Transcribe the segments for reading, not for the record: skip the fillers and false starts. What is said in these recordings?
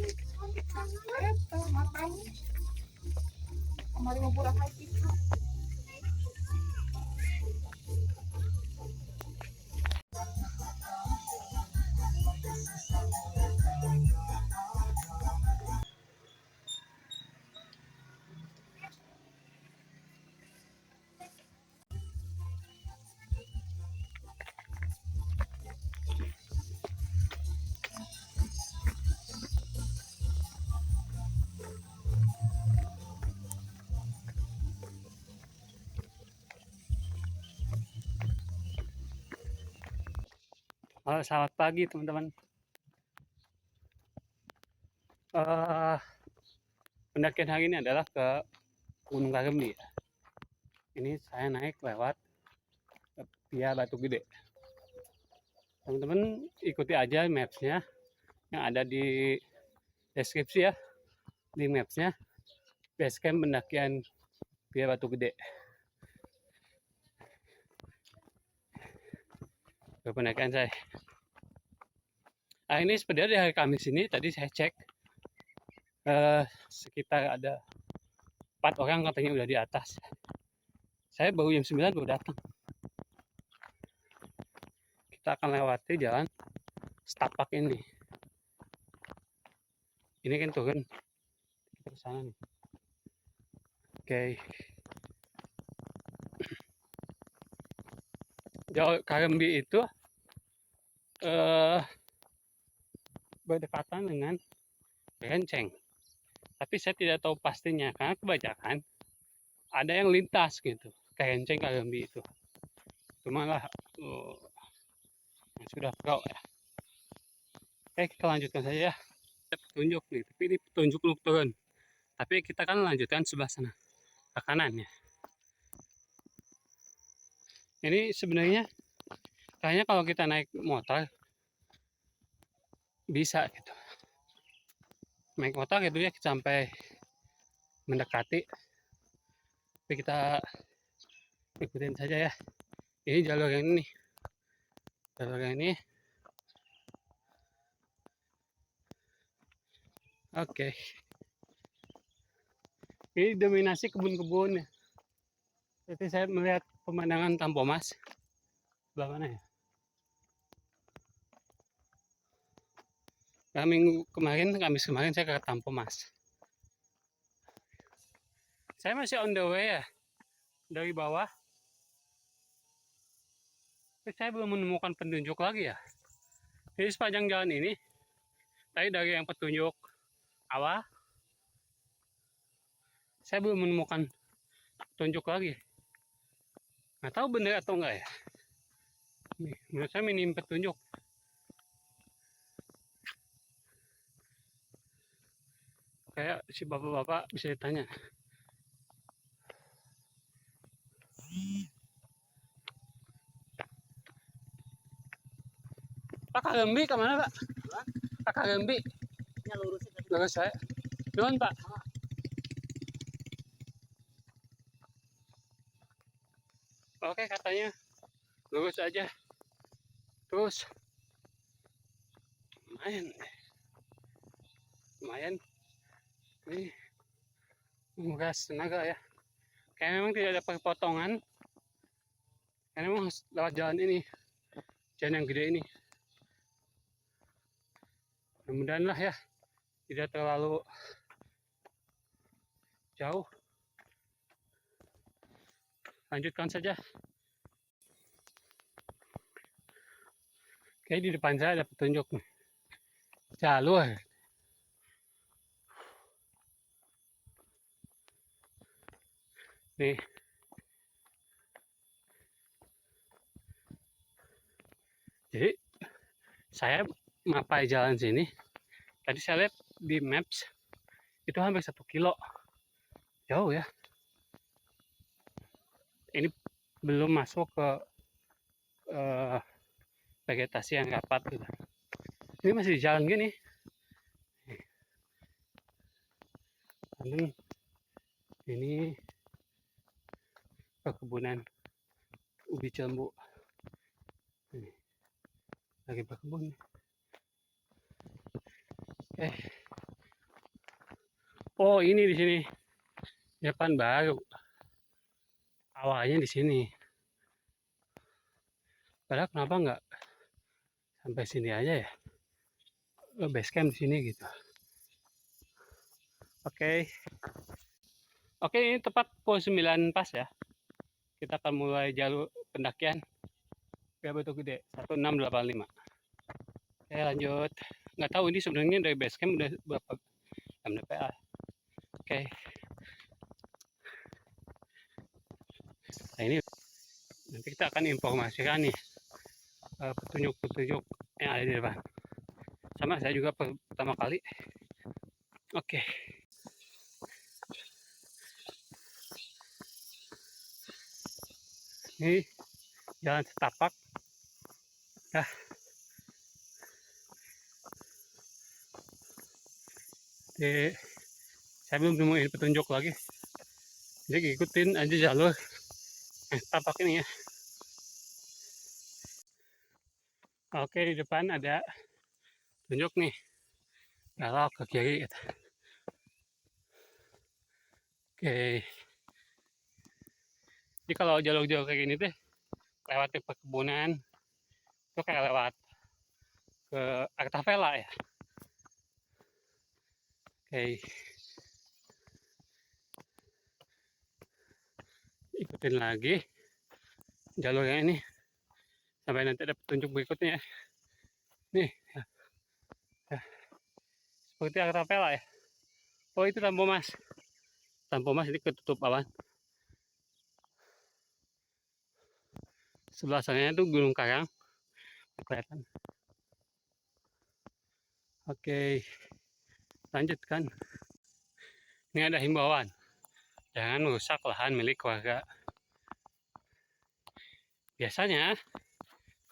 Eto, matang. Kemarin mau pulang lagi. Halo, selamat pagi teman-teman. Eh, Pendakian hari ini adalah ke Gunung Kagembi. Ini saya naik lewat via Batu Gede. Teman-teman ikuti aja mapsnya yang ada di deskripsi ya, di mapsnya basecamp pendakian via Batu Gede. Ke pendakian saya. Ini sebenarnya di hari Kamis ini tadi saya cek sekitar ada 4 orang katanya udah di atas. Saya baru jam 9 baru datang. Kita akan lewati jalan setapak ini. Ini kan turun kita ke sana nih. Oke. Jauh Kagembi itu berdekatan dengan Renceng. Tapi saya tidak tahu pastinya karena kebanyakan ada yang lintas gitu ke Renceng Kagembi itu. Cuma lah yang sudah pro ya. Oke, kita lanjutkan saja ya. Petunjuk nih, tapi ini petunjuk untuk turun. Tapi kita kan lanjutkan sebelah sana ke kanan ya. Ini sebenarnya kayaknya kalau kita naik motor bisa gitu. Naik motor gitu ya sampai mendekati. Tapi kita ikutin saja ya. Ini jalur yang ini. Jalur yang ini. Oke. Ini dominasi kebun-kebun ya. Jadi saya melihat pemandangan Tampomas. Sebelah mana ya? Nah, Kamis kemarin saya ke Tampomas. Saya masih on the way ya. Dari bawah. Tapi saya belum menemukan petunjuk lagi ya. Jadi sepanjang jalan ini, tadi dari yang petunjuk awal, saya belum menemukan petunjuk lagi. Nggak tahu benar atau enggak ya. Menurut saya minim petunjuk. Kayak si bapak-bapak bisa ditanya. Pak Kagembi kemana Pak? Pak Kagembi. Lurus saya. Nuhun Pak. Oke katanya lurus aja. Terus lumayan. Ini menguras tenaga ya. Kayak memang tidak ada perpotongan. Karena memang harus lewat jalan ini. Jalan yang gede ini. Mudah-mudahan lah ya. Tidak terlalu jauh. Lanjutkan saja. Kayak di depan saya ada petunjuk nih. Jalur. Nih. Jadi saya mapai jalan sini. Tadi saya lihat di maps itu hampir 1 kilo. Jauh ya. Ini belum masuk ke vegetasi yang rapat gitu. Ini masih di jalan gini. Ini perkebunan ubi jambu. Ini lagi berkebun. Oke. Oh, ini di sini. Depan baru. Awalnya di sini. Padahal kenapa nggak sampai sini aja ya? Base camp di sini gitu. Oke. Oke, ini tepat pukul 9 pas ya. Kita akan mulai jalur pendakian ke Batu Gede 1685. Oke, lanjut. Nggak tahu ini sebenarnya dari base camp udah berapa MDPA. Oke. Nah, ini nanti kita akan informasikan nih petunjuk-petunjuk yang ada di depan. Sama saya juga pertama kali. Oke. Ini jalan setapak. Nah, saya belum nemuin petunjuk lagi. Jadi ikutin aja jalur setapak ini ya. Oke, di depan ada tunjuk nih. Belok ke kiri gitu. Oke. Jadi kalau jalur-jalur kayak gini tuh lewat di perkebunan itu kayak lewat ke Artavella ya. Oke. Ikutin lagi jalurnya ini sampai nanti ada petunjuk berikutnya ya. Nih ya. Seperti Artavella ya. Oh, itu Tampomas. Tampomas ini ketutup awan. Sebelah sana itu Gunung Karang. Kelihatan. Oke. Lanjutkan. Ini ada himbauan. Jangan merusak lahan milik warga. Biasanya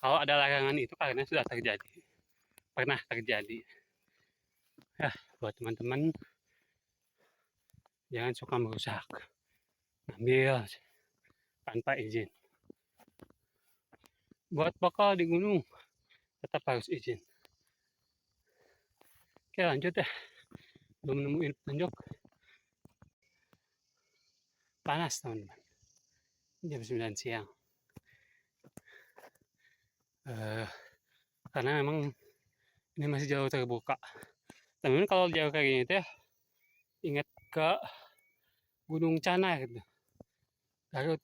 kalau ada larangan itu karena sudah terjadi. Pernah terjadi. Ya, buat teman-teman jangan suka merusak. Ambil tanpa izin. Buat bakal di gunung tetap harus izin. Oke, lanjut ya. Belum nemuin petunjuk. Panas teman-teman. Jam 9 siang. Karena memang ini masih jauh terbuka. Teman-teman kalau jauh kayak gini tuh ingat ke Gunung Cana gitu. Garut.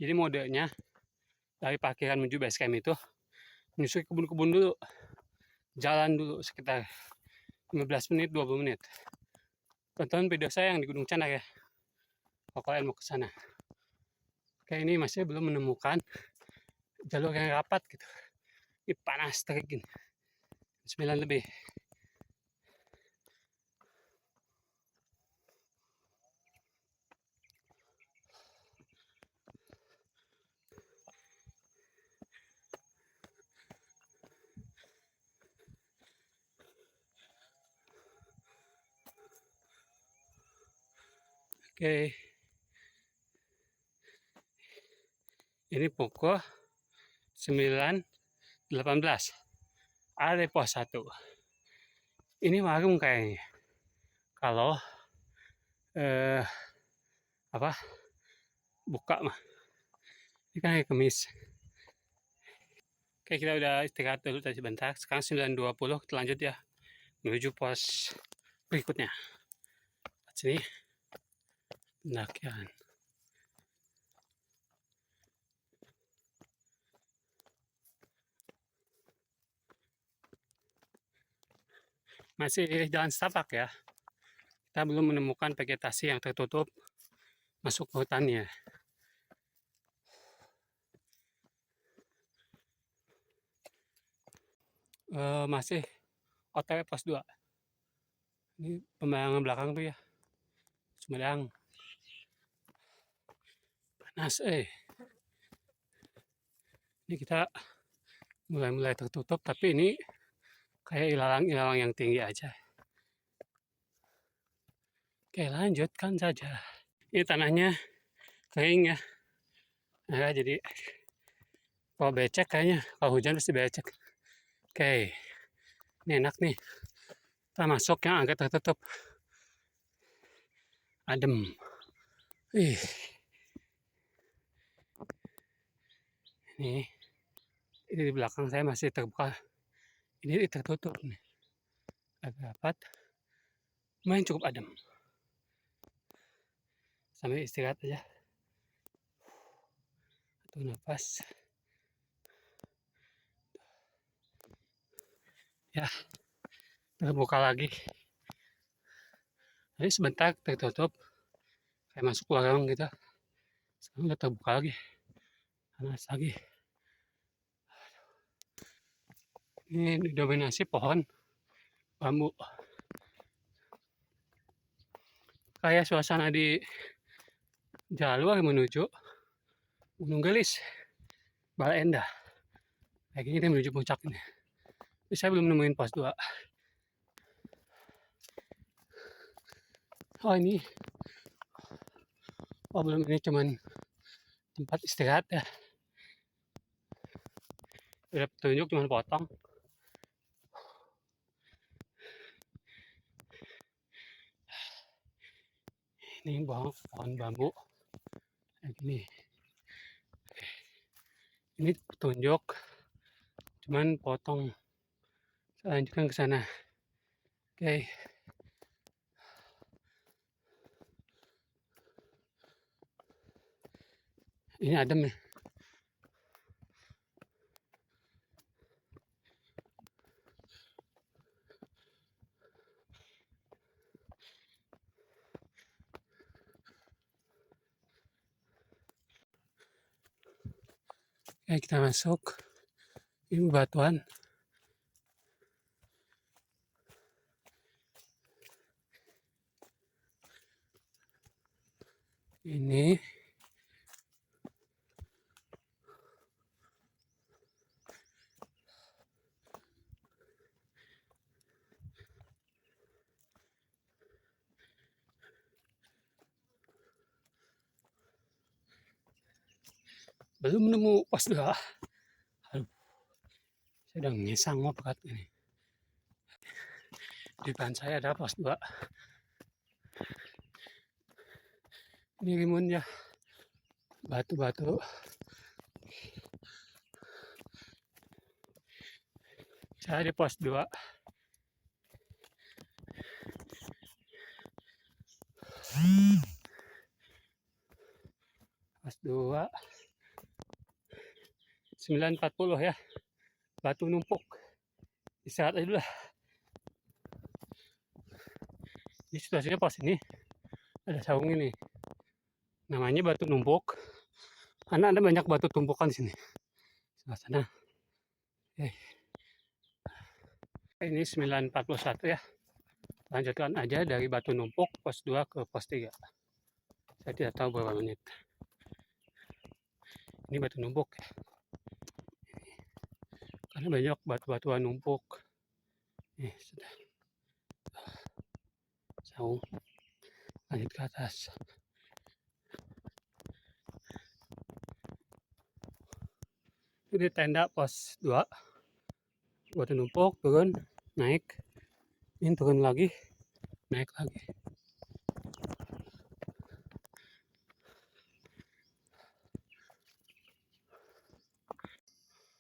Jadi modenya dari parkiran menuju base camp itu menyusuri kebun-kebun dulu. Jalan dulu sekitar 15 menit, 20 menit. Tonton video saya yang di Gunung Cana ya. Kalau kalian mau ke sana. Oke, ini masih belum menemukan jalur yang rapat gitu. Ini panas terik gini. 9 lebih. Oke. Ini pukul 9.18. Ada pos 1. Ini warung kayaknya. Kalau buka mah. Ini kan hari Kamis. Oke, kita udah istirahat dulu tadi sebentar. Sekarang 9.20 kita lanjut ya. Menuju pos berikutnya. Sini. Pendakian. Masih jalan setapak ya. Kita belum menemukan vegetasi yang tertutup masuk ke hutannya. Masih OTW pos 2. Ini pemandangan belakang tuh ya. Sumedang. Panas Ini kita mulai tertutup, tapi ini kayak ilalang-ilalang yang tinggi aja. Oke, lanjutkan saja. Ini tanahnya kering ya. Nah, jadi kalau becek kayaknya, kalau hujan pasti becek. Oke, ini enak nih. Kita masuk yang agak tertutup. adem. Ih, ini di belakang saya masih terbuka. Ini tertutup nih. Agak rapat. Lumayan cukup adem. Sambil istirahat aja. Atur nafas. Ya, terbuka lagi. Tadi sebentar tertutup. Kayak masuk warung gitu. Sekarang udah terbuka lagi. Panas lagi. Ini didominasi pohon bambu. Kayak suasana di jalur menuju Gunung Gelis, Bale Endah. Kayak gini menuju puncak ini. Tapi saya belum nemuin pos 2. Oh ini. Oh belum, ini cuman tempat istirahat ya. Udah petunjuk cuman potong. Ini pohon bambu kayak gini. Ini petunjuk cuman potong. Saya lanjutkan ke sana. Oke. Ini adem ya. Oke, kita masuk. Ini batuan. Ini belum nemu pos 2. Aduh, saya udah ngesang mau pekat ini. Di depan saya ada pos 2. Ini rimbunnya batu-batu. Saya di pos 2. Pos 2. 9.40 ya. Batu numpuk. Istirahat aja dulu lah. Di situasinya pos ini ada saung ini. Namanya batu numpuk. Karena ada banyak batu tumpukan di sini. Sebelah sana. Ini 9.41 ya. Lanjutkan aja dari batu numpuk pos 2 ke pos 3. Saya tidak tahu berapa menit. Ini batu numpuk ya. Karena banyak batu-batuan numpuk. Nih, sudah. Saung. Lanjut ke atas. Ini tenda pos 2. Batu numpuk, turun, naik. Ini turun lagi, naik lagi.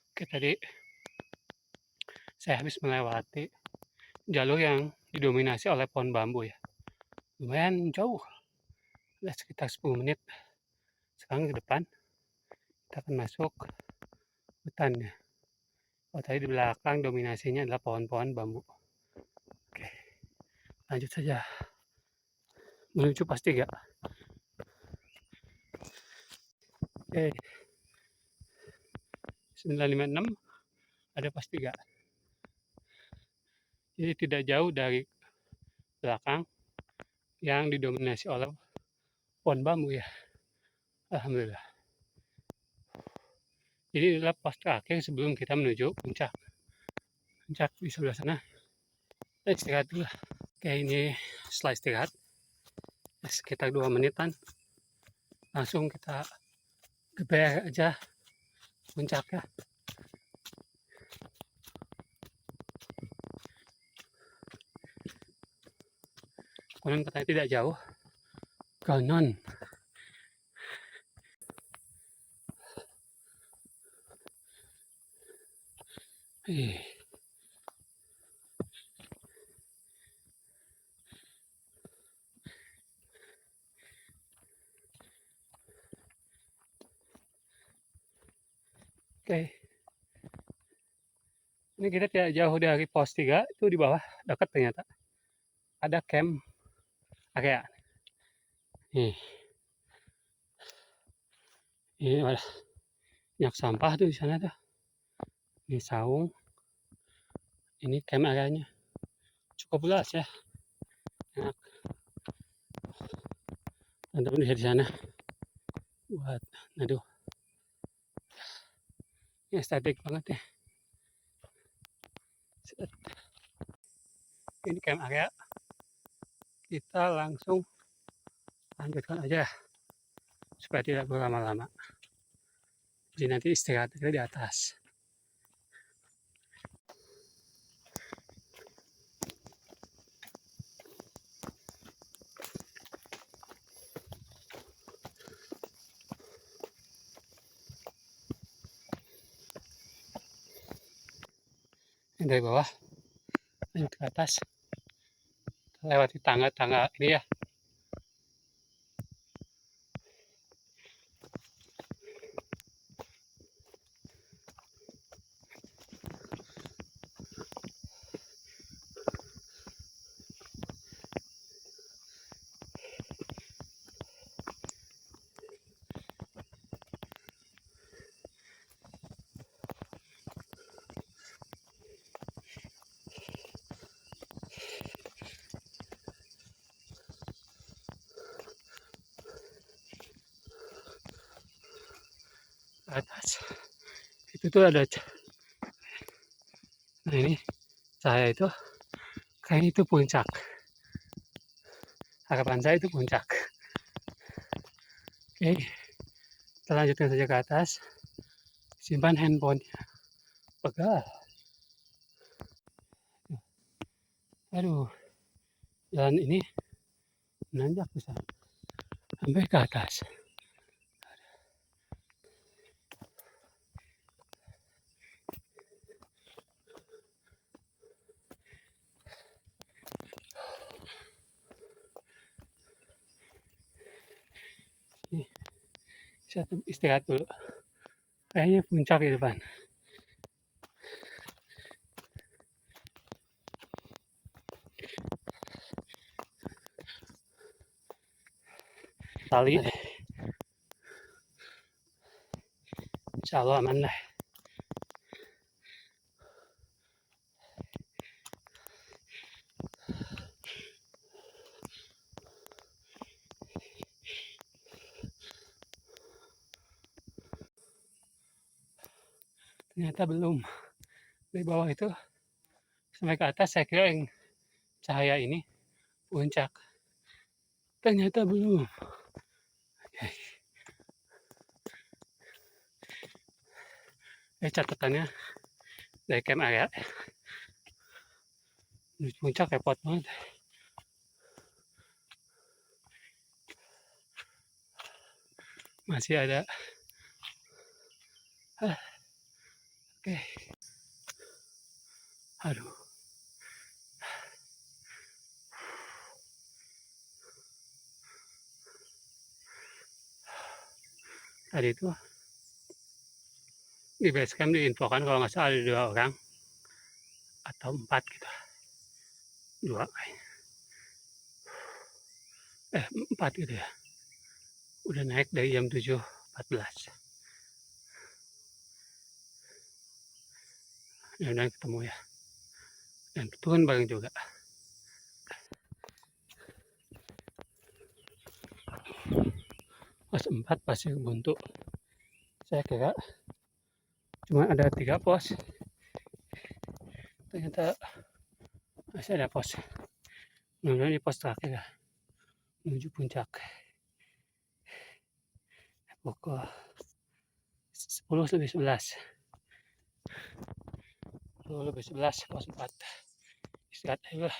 Oke, tadi saya habis melewati jalur yang didominasi oleh pohon bambu ya. Lumayan jauh, ada sekitar 10 menit. Sekarang ke depan, kita akan masuk hutan ya. Oh, tadi di belakang dominasinya adalah pohon-pohon bambu. Oke, lanjut saja menuju pos 3. Oke, 956 ada pos 3. Jadi tidak jauh dari belakang yang didominasi oleh pohon bambu ya. Alhamdulillah. Jadi inilah pos terakhir sebelum kita menuju puncak. Puncak di sebelah sana. Kita istirahat dulu. Oke, ini setelah istirahat sekitar 2 menitan langsung kita geber aja puncaknya. Konon katanya tidak jauh, kanan. Oke, ini kita tidak jauh dari pos 3, itu di bawah, dekat ternyata. Ada camp area. Nih, ini ada banyak sampah tuh di sana tuh. Ini saung, ini camp areanya. Cukup luas ya. Enak. Teman-teman bisa di sana buat aduh. Ini estetik banget ya. Ini camp area. Kita langsung lanjutkan aja supaya tidak berlama-lama. Jadi nanti istirahat kita di atas. Ini dari bawah lanjut ke atas, lewati tangga-tangga ini ya. Atas itu tuh ada, nah ini saya itu kayaknya itu puncak, harapan saya itu puncak. Oke, kita lanjutkan saja ke atas, simpan handphone, pegal. Aduh, jalan ini menanjak bisa sampai ke atas. Saya istirahat dulu. Kayaknya puncak di depan. Tali. Insya Allah aman lah. Ternyata belum. Dari bawah itu sampai ke atas saya kira yang cahaya ini puncak. Ternyata belum. Catatannya dari camp area menuju puncak repot banget. Masih ada. Oke. Aduh. Tadi itu di base camp diinfokan kalau nggak salah ada 2 orang atau 4 gitu. 2 kayaknya. 4 gitu ya. Udah naik dari jam 7.14. Mudah-mudahan ketemu ya. Dan turun bareng juga. Pos 4 Pasir Buntu. Saya kira cuma ada 3 pos. Ternyata masih ada pos. Mudah-mudahan di pos terakhir ya, menuju puncak. Pukul 10:11. 10:11 pos 4. Istirahat aja lah.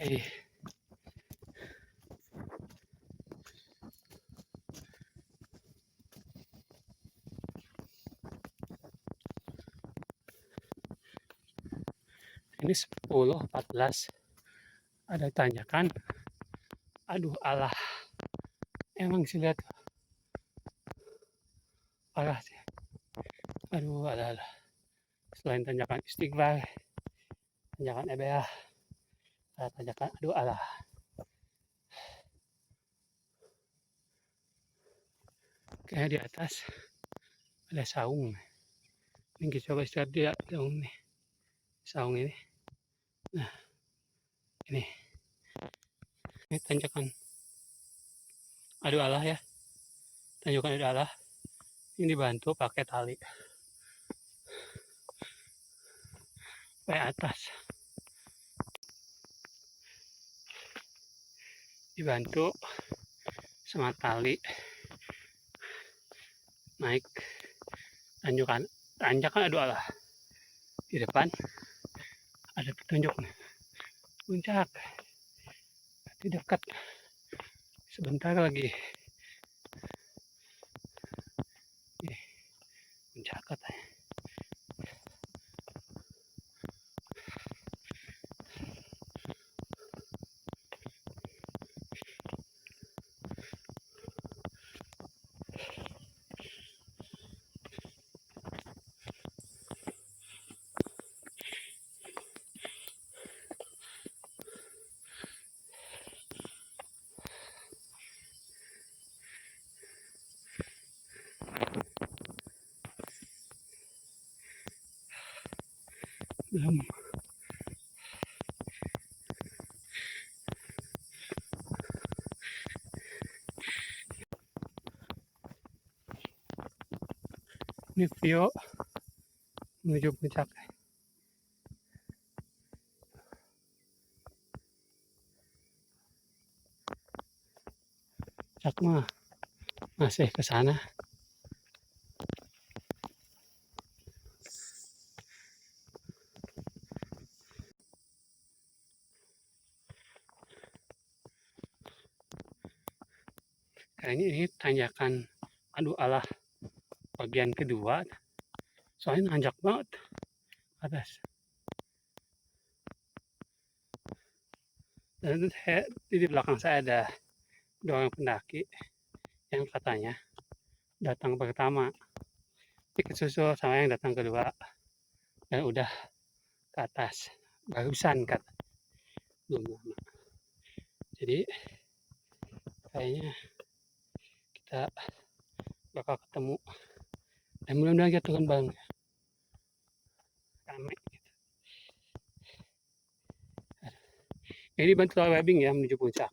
Oke. Ini 10, 14. Ada tanjakan. Aduh alah. Emang sih lihat. Parah sih. Aduh alah. Selain tanjakan Istighfar, tanjakan EBA, ada tanjakan aduh alah. Kayak di atas ada saung. Ini kita coba istirahat di saung nih. Saung ini. Nah, ini tanjakan aduh alah ya. Tanjakan aduh alah. Ini dibantu pakai tali. Kayak atas. Dibantu sama tali naik tanjakan aduh alah. Di depan ada petunjuk nih. Puncak. Di dekat. Sebentar lagi. Puncak katanya. Belum. Ini view menuju puncak. Puncak mah masih ke sana. Kayaknya ini tanjakan aduh alah bagian kedua. Soalnya nanjak banget atas. Dan itu di belakang saya ada 2 orang pendaki yang katanya datang pertama ikut susul sama yang datang kedua dan udah ke atas barusan kata belum lama. Jadi kayaknya kita bakal ketemu dan mudah-mudahan kita turun bareng rame gitu. Ini bantu tali webbing ya menuju puncak.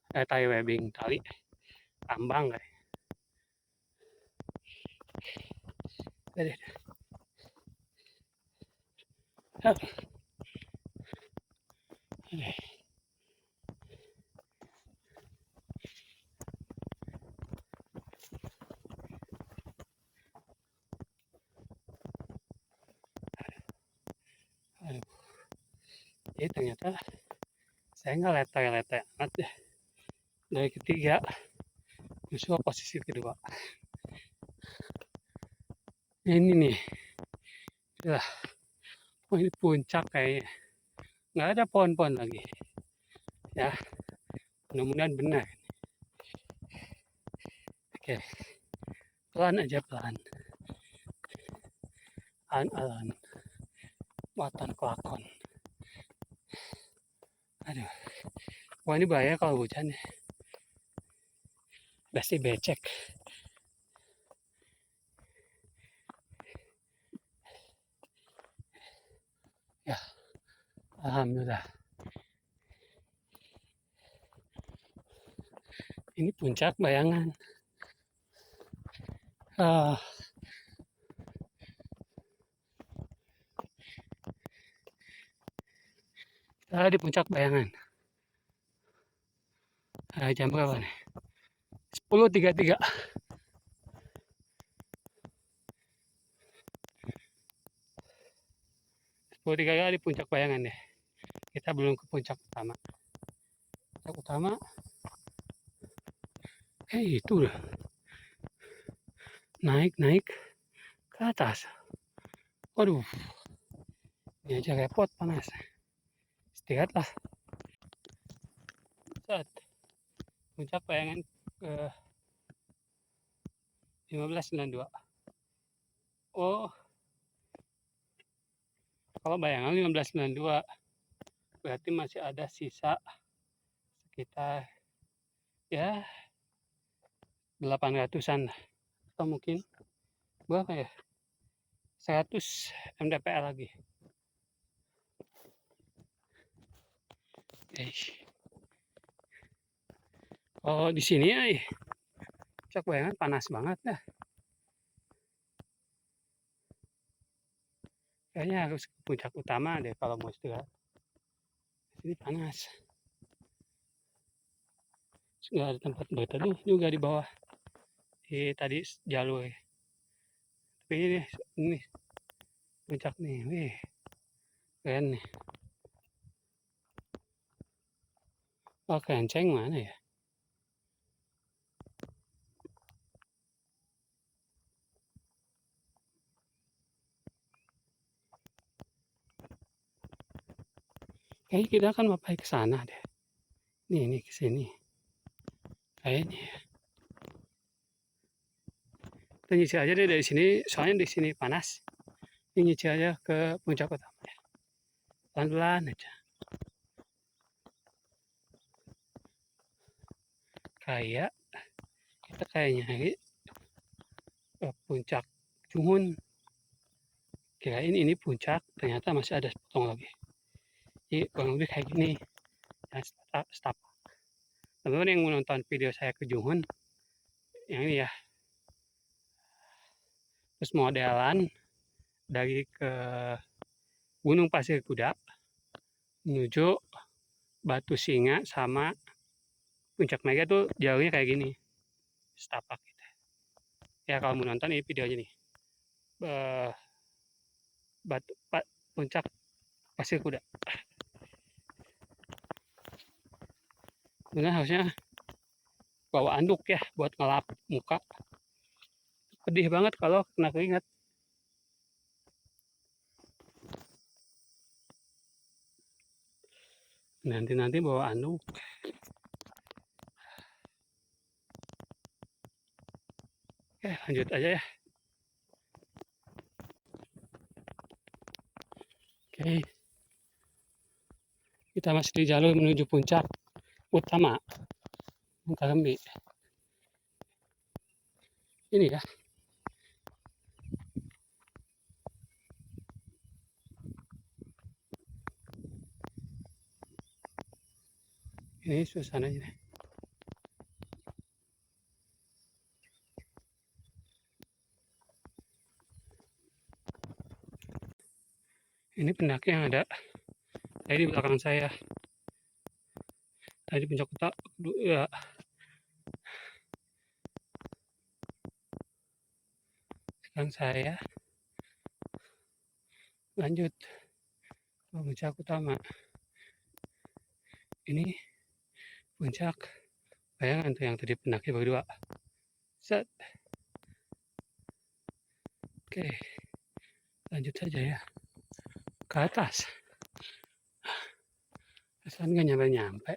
Tali webbing, tali tambang kayak. Aduh. Aduh. Jadi ternyata saya nggak letoy-letoy amat deh. Dari ketiga justru posisi kedua. Ini nih. Lah, oh ini puncak kayaknya. Nggak ada pohon-pohon lagi. Ya, mudah-mudahan benar. Oke, pelan aja pelan. Alan, watan kelakon. Aduh, wah ini bahaya kalau hujan ya. Pasti becek. Ya, alhamdulillah. Ini puncak bayangan. Di puncak bayangan. Jam berapa nih? 10.33. 10.33 di puncak bayangan deh. kita belum ke puncak utama. Puncak utama, itu udah naik ke atas. Waduh, ini aja repot panas. Istirahatlah. Saat puncak bayangan ke 1592. Oh, kalau bayangan 1592 berarti masih ada sisa sekitar ya 800-an atau mungkin berapa ya, 100 mdpl lagi. Oh, di sini ya puncak bayangan panas banget dah. Kayaknya harus ke puncak utama deh kalau mau istirahat. Ini panas. Nggak ada tempat berteduh juga di bawah. Di tadi jalur. Tapi ini puncak nih. Wih, keren nih. Oh, Kenceng mana ya? Kayaknya kita akan mapai ke sana deh. Nih ke sini. Kayaknya ya. Kita nyisir aja deh dari sini, soalnya di sini panas. Ini nyisir aja ke puncak utama ya. Pelan-pelan aja. Kayak kita nyari puncak Junghun. Kirain ini puncak, ternyata masih ada potong lagi. Jadi kurang lebih kayak gini. Stop. Teman-teman yang menonton video saya ke Junghun, yang ini ya, terus modelan dari ke Gunung Pasir Kuda menuju Batu Singa sama Puncak Mega tuh jalurnya kayak gini, setapak gitu. Ya kalau mau nonton ini videonya nih, Puncak Pasir Kuda. Sebenarnya harusnya bawa anduk ya buat ngelap muka. Pedih banget kalau kena keringat. Nanti bawa anduk. Oke, lanjut aja ya. Oke. Kita masih di jalur menuju puncak utama Mangkalembi. Ini ya. Ini suasananya. Ini pendaki yang ada tadi di belakang saya. Tadi puncak utama ya. Sekarang saya lanjut ke puncak utama. Ini puncak bayangan tuh yang tadi pendaki berdua. Set. Oke, lanjut saja ya ke atas. Kesan nggak nyampe-nyampe.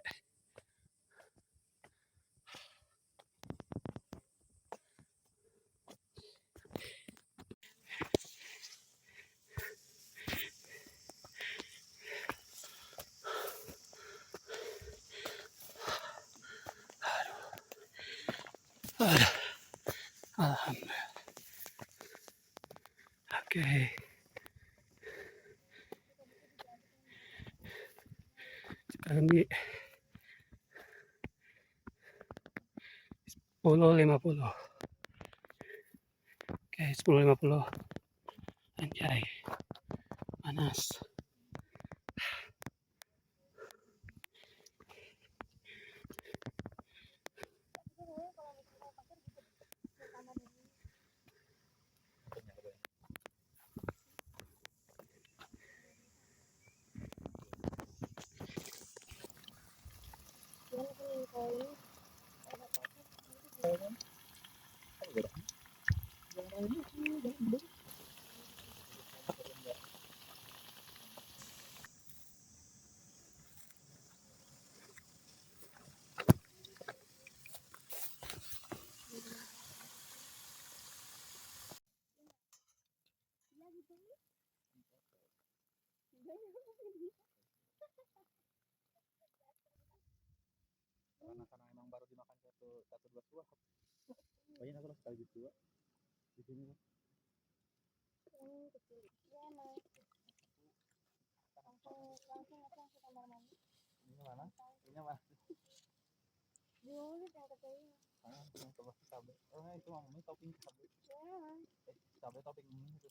Aduh. Alhamdulillah. Oke. Sekarang di 10.50. Oke, 10.50. Anjay. Panas. Karena emang baru dimakan satu dua suap. Banyak aku sekali dua di sini. Kecil. Ya emang langsung aja ke kamar mandi. Ini mana? Ini mana? Diulit yang kecil. Yang coba cabai. Oh, itu mah ini topping cabai. Ya. Cabai topping ini itu.